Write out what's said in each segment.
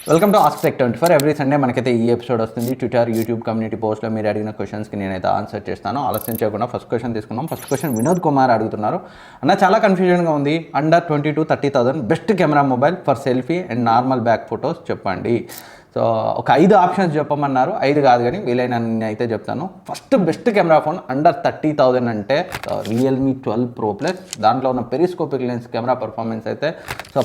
Welcome to ask tech 24. Every Sunday మనకైతే ఈ episode వస్తుంది. ట్విట్టర్, యూట్యూబ్ కమ్యూనిటీ పోస్ట్లో మీరు అడిగిన క్వశ్చన్స్కి నేనైతే ఆన్సర్ చేస్తాను. ఆలస్యం చేయకుండా ఫస్ట్ క్వశ్చన్ తీసుకున్నాం. ఫస్ట్ క్వశ్చన్ వినోద్ కుమార్ అడుగుతున్నారు. అన్న చాలా కన్ఫ్యూజన్గా ఉంది. Under 20 to 30,000 best camera mobile for selfie and normal back photos చెప్పండి. సో ఒక 5 ఆప్షన్స్ చెప్పమన్నారు. 5 కాదు కానీ వీలైన అయితే చెప్తాను. First best camera phone under 30,000 అంటే రియల్మీ 12 Pro Plus. దాంట్లో ఉన్న పెరిస్కోపిక్ లెన్స్ కెమెరా పర్ఫార్మెన్స్ అయితే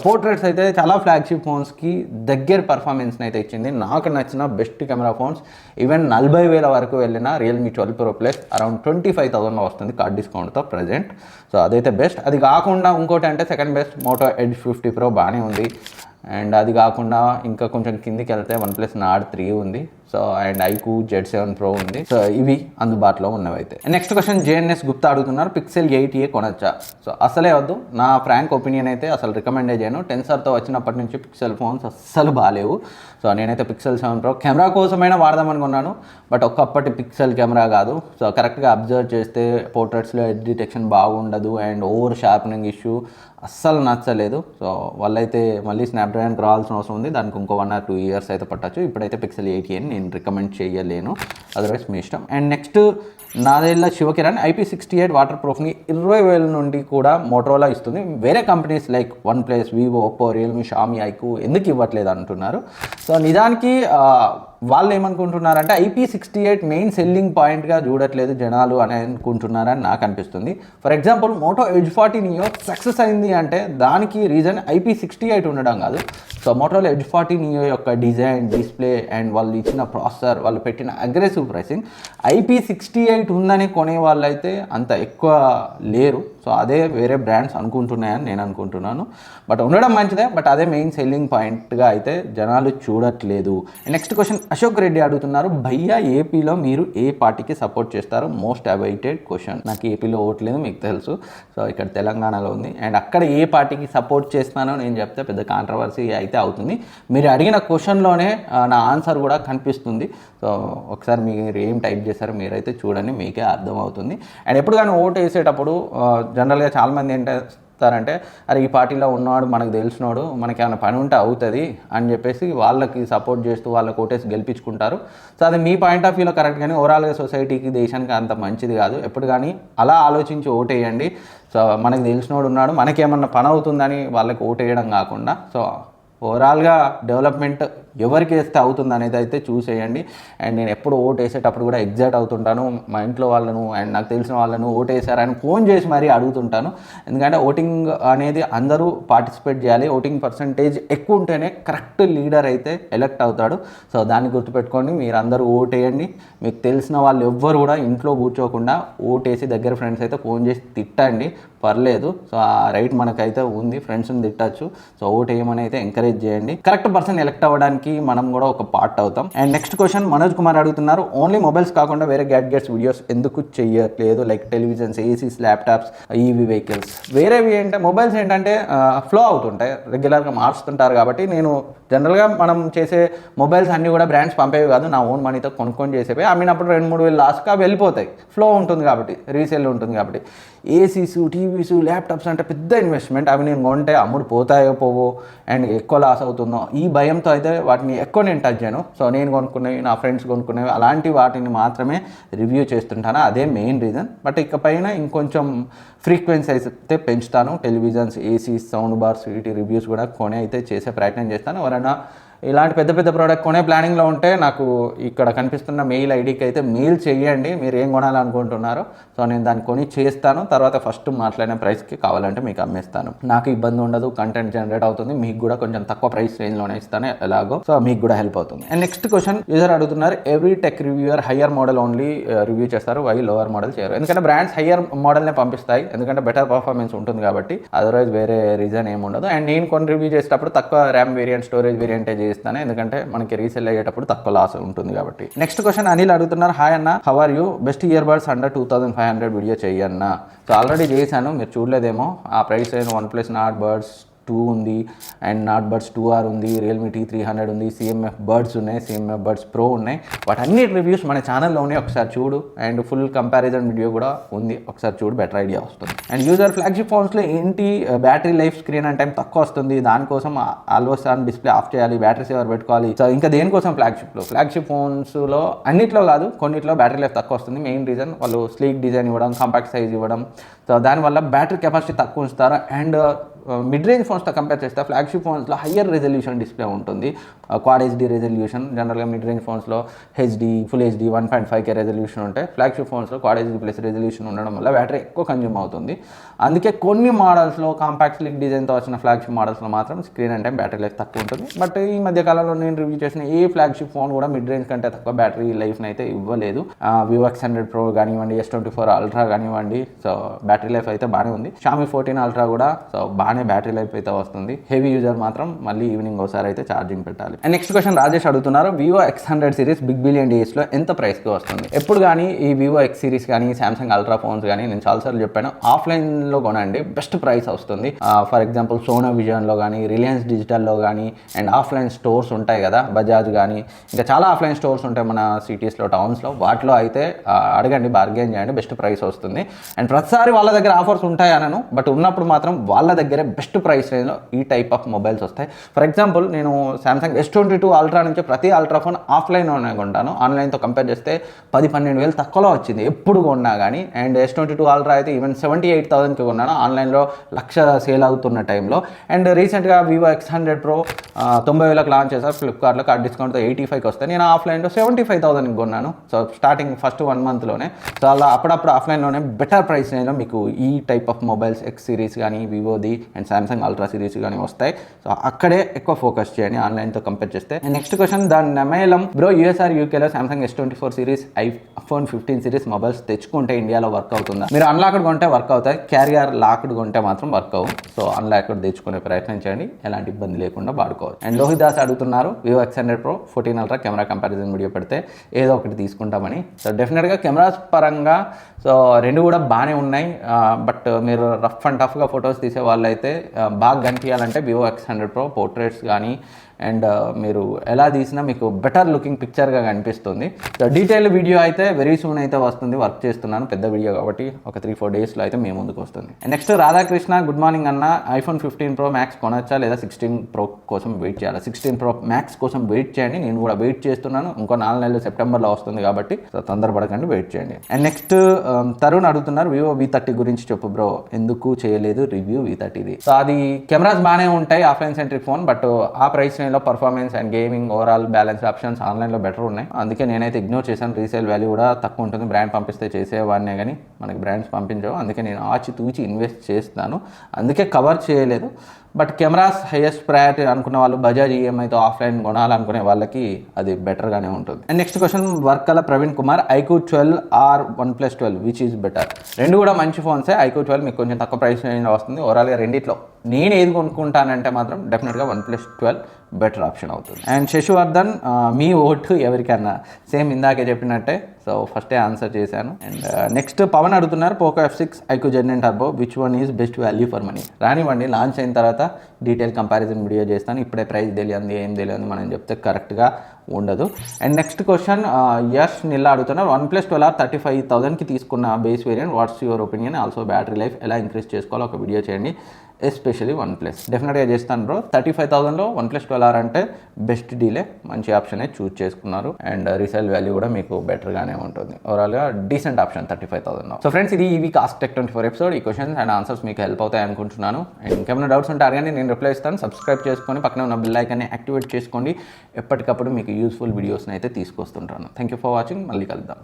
పోర్ట్రేట్స్ అయితే చాలా ఫ్లాగ్షిప్ ఫోన్స్కి దగ్గర పర్ఫార్మెన్స్ని అయితే ఇచ్చింది. నాకు నచ్చిన బెస్ట్ కెమెరా ఫోన్స్ ఈవెన్ 40,000 వరకు వెళ్ళిన రియల్మీ 12 Pro Plus అరౌండ్ 25,000 వస్తుంది కార్డ్ డిస్కౌంట్తో ప్రజెంట్. సో అదైతే బెస్ట్. అది కాకుండా ఇంకోటి అంటే second best Moto Edge 50 Pro బాగానే ఉంది. అండ్ అది కాకుండా ఇంకా కొంచెం కిందికి వెళ్తే OnePlus Nord 3 ఉంది. So and iQOO Z7 Pro ఉంది. సో ఇవి అందుబాటులో ఉన్నవి అయితే. నెక్స్ట్ క్వశ్చన్ JNS గుప్తా అడుగుతున్నారు. Pixel 8a కొనొచ్చా? సో అసలే వద్దు. నా ఫ్రాంక్ ఒపీనియన్ అయితే అసలు రికమెండే చేయను. టెన్సర్తో వచ్చినప్పటి నుంచి పిక్సెల్ ఫోన్స్ అస్సలు బాగాలేవు. సో నేనైతే Pixel 7 Pro కెమెరా కోసమైనా వాడదామని కొన్నాను. బట్ ఒక్కప్పటి పిక్సెల్ కెమెరా కాదు. సో కరెక్ట్గా అబ్జర్వ్ చేస్తే పోర్ట్రేట్స్లో ఎడ్జ్ డిటెక్షన్ బాగుండదు అండ్ ఓవర్ షార్పనింగ్ ఇష్యూ అస్సలు నచ్చలేదు. సో వాళ్ళైతే మళ్ళీ స్నాప్డ్రాగన్కి రావాల్సిన అవసరం ఉంది. దానికి ఇంకో 1 or 2 years అయితే పట్టచ్చు. ఇప్పుడైతే Pixel 8a అని నేను రికమెండ్ చేయలేను. అదర్వైజ్ మీ ఇష్టం. And next Nadella Sivakiran IP68 water ప్రూఫ్ని 20,000 నుండి కూడా మోటరోలా ఇస్తుంది. వేరే companies like OnePlus, Vivo, Oppo, Realme, Xiaomi, iQOO ఎందుకు ఇవ్వట్లేదు అంటున్నారు. సో నిజానికి వాళ్ళు ఏమనుకుంటున్నారంటే IP68 మెయిన్ సెల్లింగ్ పాయింట్గా చూడట్లేదు జనాలు అని అనుకుంటున్నారని నాకు అనిపిస్తుంది. For example Moto Edge 40 Neo success అయింది అంటే దానికి రీజన్ IP68 ఉండడం కాదు. సో మోటోలో ఎడ్జ్ 40 నియో యొక్క డిజైన్, డిస్ప్లే అండ్ వాళ్ళు ఇచ్చిన ప్రాసెసర్, వాళ్ళు పెట్టిన అగ్రెసివ్ ప్రైసింగ్. IP68 ఉందని కొనే వాళ్ళైతే అంత ఎక్కువ లేరు. సో అదే వేరే బ్రాండ్స్ అనుకుంటున్నాయని నేను అనుకుంటున్నాను. బట్ ఉండడం మంచిదే. బట్ అదే మెయిన్ సెల్లింగ్ పాయింట్గా అయితే జనాలు చూడట్లేదు. నెక్స్ట్ క్వశ్చన్ అశోక్ రెడ్డి అడుగుతున్నారు. భయ్యా ఏపీలో మీరు ఏ పార్టీకి సపోర్ట్ చేస్తారు? Most awaited question. నాకు ఏపీలో ఓట్లేదు మీకు తెలుసు. సో ఇక్కడ తెలంగాణలో ఉంది. అండ్ అక్కడ ఏ పార్టీకి సపోర్ట్ చేస్తానో నేను చెప్తే పెద్ద కాంట్రవర్సీ అయితే అవుతుంది. మీరు అడిగిన క్వశ్చన్లోనే నా ఆన్సర్ కూడా కనిపిస్తుంది. సో ఒకసారి మీరు ఏం టైప్ చేశారో మీరైతే చూడండి, మీకే అర్థమవుతుంది. అండ్ ఎప్పుడు కానీ ఓటు వేసేటప్పుడు జనరల్గా చాలామంది ఏంటంటే అరే ఈ పార్టీలో ఉన్నవాడు మనకు తెలిసినోడు, మనకి ఏమైనా పని ఉంటే అవుతుంది అని చెప్పేసి వాళ్ళకి సపోర్ట్ చేస్తూ వాళ్ళకి ఓటేసి గెలిపించుకుంటారు. సో అది మీ పాయింట్ ఆఫ్ వ్యూలో కరెక్ట్, కానీ ఓవరాల్గా సొసైటీకి, దేశానికి అంత మంచిది కాదు. ఎప్పుడు కానీ అలా ఆలోచించి ఓటేయండి. సో మనకు తెలిసినోడు ఉన్నాడు, మనకేమన్నా పని అవుతుందని వాళ్ళకి ఓటేయడం కాకుండా సో ఓవరాల్గా డెవలప్మెంట్ ఎవరికి వేస్తే అవుతుంది అనేది అయితే చూసేయండి. అండ్ నేను ఎప్పుడు ఓటు వేసేటప్పుడు కూడా ఎగ్జైట్ అవుతుంటాను. మా ఇంట్లో వాళ్ళను అండ్ నాకు తెలిసిన వాళ్ళను ఓటు వేసారని ఫోన్ చేసి మరీ అడుగుతుంటాను. ఎందుకంటే ఓటింగ్ అనేది అందరూ పార్టిసిపేట్ చేయాలి. ఓటింగ్ పర్సంటేజ్ ఎక్కువ ఉంటేనే కరెక్ట్ లీడర్ అయితే ఎలక్ట్ అవుతాడు. సో దాన్ని గుర్తుపెట్టుకోండి. మీరు అందరూ ఓటు వేయండి. మీకు తెలిసిన వాళ్ళు ఎవ్వరు కూడా ఇంట్లో కూర్చోకుండా ఓటు వేసి దగ్గర ఫ్రెండ్స్ అయితే ఫోన్ చేసి తిట్టండి, పర్లేదు. సో ఆ రైట్ మనకైతే ఉంది, ఫ్రెండ్స్ని తిట్టచ్చు. సో ఓటు వేయమని అయితే ఎంకరేజ్ చేయండి. కరెక్ట్ పర్సన్ ఎలక్ట్ అవ్వడానికి మనం కూడా ఒక పార్ట్ అవుతాం. And next question Manoj Kumar అడుగుతున్నారు. ఓన్లీ మొబైల్స్ కాకుండా వేరే గ్యాడ్గెట్స్ వీడియోస్ ఎందుకు చేయట్లేదు? Like televisions, ACs, laptops, EV vehicles. వేరేవి ఏంటంటే మొబైల్స్ ఏంటంటే ఫ్లో అవుతుంటాయి, రెగ్యులర్గా మార్చుతుంటారు. కాబట్టి నేను జనరల్గా మనం చేసే మొబైల్స్ అన్నీ కూడా బ్రాండ్స్ పంపేవి కాదు, నా ఓన్ మనీతో కొనుక్కొని చేసేవి. అమ్మినప్పుడు 2-3 వేలు లాస్ట్గా వెళ్ళిపోతాయి. ఫ్లో ఉంటుంది కాబట్టి, రీసేల్ ఉంటుంది కాబట్టి. ఏసీస్, టీవీస్, ల్యాప్టాప్స్ అంటే పెద్ద ఇన్వెస్ట్మెంట్. అవి నేను కొంటే అమ్ముడు పోతాయో పోవో అండ్ ఎక్కువ లాస్ అవుతుందో ఈ భయంతో అయితే వాటిని ఎక్కువ నేను టచ్ చేయను. సో నేను కొనుక్కునేవి, నా ఫ్రెండ్స్ కొనుక్కునేవి, అలాంటి వాటిని మాత్రమే రివ్యూ చేస్తుంటాను. అదే మెయిన్ రీజన్. బట్ ఇకపైన ఇంకొంచెం ఫ్రీక్వెన్సీ అయితే పెంచుతాను. టెలివిజన్స్, ఏసీస్, సౌండ్ బార్స్ వీటి రివ్యూస్ కూడా కొని అయితే చేసే ప్రయత్నం చేస్తాను. ఎవరైనా ఇలాంటి పెద్ద పెద్ద ప్రోడక్ట్ కొనే ప్లానింగ్లో ఉంటే నాకు ఇక్కడ కనిపిస్తున్న మెయిల్ ఐడికి అయితే మెయిల్ చేయండి మీరు ఏం కొనాలనుకుంటున్నారో. సో నేను దాన్ని కొని చేస్తాను. తర్వాత ఫస్ట్ మాట్లాడిన ప్రైస్కి కావాలంటే మీకు అమ్మేస్తాను. నాకు ఇబ్బంది ఉండదు, కంటెంట్ జనరేట్ అవుతుంది, మీకు కూడా కొంచెం తక్కువ ప్రైస్ రేంజ్లోనే ఇస్తాను ఎలాగో. సో మీకు కూడా హెల్ప్ అవుతుంది. అండ్ నెక్స్ట్ క్వశ్చన్ యూజర్ అడుగుతున్నారు. Every tech reviewer higher model only review చేస్తారు, వై లోవర్ మోడల్ చేయరు? ఎందుకంటే బ్రాండ్స్ హయ్యర్ మోడల్నే పంపిస్తాయి, ఎందుకంటే బెటర్ పర్ఫార్మెన్స్ ఉంటుంది కాబట్టి. అదర్వైజ్ వేరే రీజన్ ఏమి ఉండదు. అండ్ నేను కొన్ని రివ్యూ చేసేటప్పుడు తక్కువ ర్యామ్ వేరియంట్, స్టోరేజ్ వేరియంటే ఇస్తాను, ఎందుకంటే మనకి రీసెల్ అయ్యేటప్పుడు తక్కువ లాస్ ఉంటుంది కాబట్టి. నెక్స్ట్ క్వశ్చన్ అనిల్ అడుగుతున్నారు. హాయ్ అన్న, how are you? Best earbuds under 2,500 video చెయ్యన్నా. సో ఆల్రెడీ చేశాను, మీరు చూడలేదేమో. ఆ price OnePlus Nord Buds two ఉంది, అండ్ నాట్ బడ్స్ 2R ఉంది, రియల్మీ T300 ఉంది, CMF బడ్స్ ఉన్నాయి, CMF బడ్స్ ప్రో ఉన్నాయి. వాటన్నిటి రివ్యూస్ మన ఛానల్లోనే ఒకసారి చూడు, అండ్ ఫుల్ కంపారిజన్ వీడియో కూడా ఉంది, ఒకసారి చూడు, బెటర్ ఐడియా వస్తుంది. అండ్ యూజర్ ఫ్లాగ్షిప్ ఫోన్స్లో ఏంటి battery life screen and time తక్కువ వస్తుంది, దానికోసం ఆల్వేస్ ఆన్ డిస్ప్లే ఆఫ్ చేయాలి, బ్యాటరీ సేవర్ పెట్టుకోవాలి. సో ఇంకా దేనికోసం ఫ్లాగ్షిప్ ఫోన్స్లో అన్నిట్లో కాదు, కొన్నిట్లో బ్యాటరీ లైఫ్ తక్కువ వస్తుంది. మెయిన్ రీజన్ వాళ్ళు స్లీక్ డిజైన్ ఇవ్వడం, కాంపాక్ట్ సైజ్ ఇవ్వడం, సో దానివల్ల బ్యాటరీ కెపాసిటీ తక్కువ ఉంచుతారు. అండ్ మిడ్ రేంజ్ ఫోన్స్తో కంపేర్ చేస్తే ఫ్లాగ్షిప్ ఫోన్స్లో హయ్యర్ రెజల్యూషన్ డిస్ప్లే ఉంటుంది, క్వాడ్ హెచ్డి రెజల్యూషన్. జనరల్గా మిడ్ రేంజ్ ఫోన్స్లో ఫుల్ హెచ్డి 1.5K రెజల్యూషన్ ఉంటాయి, ఫ్లాగ్షిప్ ఫోన్స్లో క్వాడ్ హెచ్డి ప్లస్ రెజల్యూషన్ ఉండడం వల్ల బ్యాటరీ ఎక్కువ కన్జ్యూమ్ అవుతుంది. అందుకే కొన్ని మోడల్స్లో కాంపాక్ట్ స్లిక్ డిజైన్తో వచ్చిన ఫ్లాగ్షిప్ మోడల్స్లో మాత్రం screen and time battery life తక్కువ ఉంటుంది. బట్ ఈ మధ్య కాలంలో నేను రివ్యూ చేసిన ఏ ఫ్లాగ్షిప్ ఫోన్ కూడా మిడ్ రేంజ్ కంటే తక్కువ బ్యాటరీ లైఫ్ని అయితే ఇవ్వలేదు. Vivo X100 Pro కానివ్వండి, S24 Ultra కానివ్వండి, సో బ్యాటరీ లైఫ్ అయితే బాగానే ఉంది. Xiaomi 14 Ultra కూడా సో బాగానే బ్యాటరీ లైఫ్ అయితే వస్తుంది. హెవీ యూజర్ మాత్రం మళ్ళీ ఈవినింగ్ ఒకసారి అయితే ఛార్జింగ్ పెట్టాలి. అండ్ నెక్స్ట్ క్వశ్చన్ రాజేష్ అడుగుతున్నారు, Vivo X100 series big billion డేస్లో ఎంత ప్రైస్కి వస్తుంది? ఎప్పుడు కానీ ఈ Vivo X సిరీస్ కానీ Samsung Ultra ఫోన్స్ కానీ నేను చాలాసార్లు చెప్పాను, ఆఫ్లైన్లో కొనండి, బెస్ట్ ప్రైస్ వస్తుంది. ఫర్ ఎగ్జాంపుల్ సోనా విజన్లో కానీ, రిలయన్స్ డిజిటల్లో కానీ, అండ్ ఆఫ్లైన్ స్టోర్స్ ఉంటాయి కదా, బజాజ్ కానీ, ఇంకా చాలా ఆఫ్లైన్ స్టోర్స్ ఉంటాయి మన సిటీస్లో, టౌన్స్లో, వాటిలో అయితే అడగండి, బార్గెన్ చేయండి, బెస్ట్ ప్రైస్ వస్తుంది. అండ్ ప్రతిసారి వాళ్ళ దగ్గర ఆఫర్స్ ఉంటాయి అనను, బట్ ఉన్నప్పుడు మాత్రం వాళ్ళ దగ్గరే బెస్ట్ ప్రైస్ రేంజ్లో ఈ టైప్ ఆఫ్ మొబైల్స్ వస్తాయి. ఫర్ ఎగ్జాంపుల్ నేను Samsung S22 Ultra నుంచి ప్రతి అల్ట్రా ఫోన్ ఆఫ్లైన్లోనే కొంటాను, ఆన్లైన్తో కంపేర్ చేస్తే 10-12 వేలు తక్కువలో వచ్చింది ఎప్పుడు కొన్నా కానీ. అండ్ S22 Ultra అయితే ఈవెన్ 78,000కి కొన్నాను, ఆన్లైన్లో 1,00,000 సేల్ అవుతున్న టైంలో. అండ్ రీసెంట్గా Vivo X100 Pro 90,000కి లాంచ్ చేశారు ఫ్లిప్కార్ట్లో, కార్డ్ డిస్కౌంట్తో 85కి వస్తాయి. నేను ఆఫ్లైన్లో 75,000కి కొన్నాను, సో స్టార్టింగ్ ఫస్ట్ 1 మంత్లోనే. సో అలా అప్పుడప్పుడు ఆఫ్లైన్లోనే బెటర్ ప్రైస్ రేంజ్లో మీకు ఈ type of mobiles X series కానీ, వివోది అండ్ Samsung Ultra సిరీస్ కానీ వస్తాయి. సో అక్కడే ఎక్కువ ఫోకస్ చేయండి ఆన్లైన్తో కంపేర్ చేస్తే. నెక్స్ట్ క్వశ్చన్, దాని నమేలం బ్రో, యూఎస్ఆర్ యూకేలో Samsung S24 series, iPhone 15 series mobiles తెచ్చుకుంటే ఇండియాలో వర్క్ అవుతుందా? మీరు అన్లాక్డ్ కొంటే వర్క్ అవుతాయి, క్యారియర్ లాక్డ్ కొంటే మాత్రం వర్క్ అవ్వు. సో అన్లాక్డ్ తెచ్చుకునే ప్రయత్నం చేయండి, ఎలాంటి ఇబ్బంది లేకుండా వాడుకోవచ్చు. అండ్ లోహిత్ దాస్ అడుగుతున్నారు, Vivo X100 Pro 14 Ultra camera comparison video పెడితే ఏదో ఒకటి తీసుకుంటామని. సో డెఫినెట్గా కెమెరాస్ పరంగా సో రెండు కూడా బాగానే ఉన్నాయి, బట్ మీరు రఫ్ అండ్ టఫ్గా ఫొటోస్ తీసే వాళ్ళు అయితే బాగా కనిపించాలంటే Vivo X100 Pro పోర్ట్రేట్స్ కానీ అండ్ మీరు ఎలా తీసినా మీకు బెటర్ లుకింగ్ పిక్చర్గా కనిపిస్తుంది. సో డీటెయిల్ వీడియో అయితే వెరీ సూన్ అయితే వస్తుంది, వర్క్ చేస్తున్నాను, పెద్ద వీడియో కాబట్టి ఒక 3-4 డేస్లో అయితే మేము ముందుకు వస్తుంది. And next Radhakrishna, good morning అన్న, iPhone 15 Pro Max కొనొచ్చా లేదా 16 Pro కోసం వెయిట్ చేయాలి? 16 Pro Max కోసం వెయిట్ చేయండి, నేను కూడా వెయిట్ చేస్తున్నాను, ఇంకో 4 నెలలు సెప్టెంబర్లో వస్తుంది కాబట్టి సో తొందరపడకండి, వెయిట్ చేయండి. అండ్ నెక్స్ట్ తరుణ్ అడుగుతున్నారు, Vivo V30 గురించి చెప్పు బ్రో, ఎందుకు చేయలేదు రివ్యూ V30ది? సో అది కెమెరాస్ బాగానే ఉంటాయి, ఆఫ్లైన్ సెంట్రిక్ ఫోన్, బట్ ఆ ప్రైస్ రేంజ్లో performance and gaming overall balance options ఆన్లైన్లో బెటర్ ఉన్నాయి, అందుకే నేనైతే ఇగ్నోర్ చేశాను. రీసేల్ వాల్యూ కూడా తక్కువ ఉంటుంది, బ్రాండ్ పంపిస్తే చేసేవాడినే కానీ మనకి బ్రాండ్స్ పంపించవు, అందుకే నేను ఆచితూచి ఇన్వెస్ట్ చేస్తాను, అందుకే కవర్ చేయలేదు. బట్ కెమెరాస్ హైయెస్ట్ ప్రయారిటీ అనుకున్న వాళ్ళు, బజాజ్ ఈఎంఐతో ఆఫ్లైన్ కొనాలనుకునే వాళ్ళకి అది బెటర్గానే ఉంటుంది. And next question, Varkala Praveen Kumar, iQOO 12 or OnePlus 12 which is better? రెండు కూడా మంచి ఫోన్సే, iQOO 12 మీకు కొంచెం తక్కువ ప్రైస్ వస్తుంది. ఓవరాల్గా రెండిట్లో నేను ఏది కొనుక్కుంటానంటే మాత్రం డెఫినెట్గా OnePlus 12 బెటర్ ఆప్షన్ అవుతుంది. అండ్ శశివర్ధన్, మీ ఓటు ఎవరికన్నా? సేమ్ ఇందాకే చెప్పినట్టే, సో ఫస్టే ఆన్సర్ చేశాను. అండ్ నెక్స్ట్ పవన్ అడుగుతున్నారు, Poco F6 iQOO Gen 9 Turbo which one is best value for money? రానివ్వండి, లాంచ్ అయిన తర్వాత డీటెయిల్ కంపారిజన్ వీడియో చేస్తాను, ఇప్పుడే ప్రైస్ తెలియంది ఏం తెలియదు మనం చెప్తే కరెక్ట్గా ఉండదు. అండ్ నెక్స్ట్ క్వశ్చన్, యష్ నిల్లా అడుగుతున్నారు, OnePlus 12 35,000కి తీసుకున్న base variant, what's your opinion? Also battery life ఎలా ఇంక్రీజ్ చేసుకోవాలో ఒక వీడియో చేయండి, ఎస్పెషల్లీ OnePlus. డెఫినెట్గా చేస్తాను బ్రో, 35,000లో OnePlus 12R అంటే బెస్ట్ డీలే, మంచి ఆప్షనే చూస్ చేసుకున్నారు. అండ్ రీసేల్ వాల్యూ కూడా మీకు బెటర్గానే ఉంటుంది, ఓవరాల్గా డీసెంట్ ఆప్షన్ 35,000లో. సో ఫ్రెండ్స్, ఇది ఈ వీక్ Ask Tech 24 ఎపిసోడ్. ఈ క్వశ్చన్స్ అండ్ ఆన్సర్స్ మీకు హెల్ప్ అవుతాయి అనుకుంటున్నాను. అండ్ ఇంకేమైనా డౌట్స్ ఉంటే అడగండి, నేను రిప్లై ఇస్తాను. సబ్స్క్రైబ్ చేసుకొని పక్కన ఉన్న బెల్ ఐకాన్ని యాక్టివేట్ చేసుకోండి, ఎప్పటికప్పుడు మీకు యూస్ఫుల్ వీడియోస్ని అయితే తీసుకొస్తుంటాను. థ్యాంక్ యూ ఫర్ వాచింగ్, మళ్ళీ కలుద్దాం.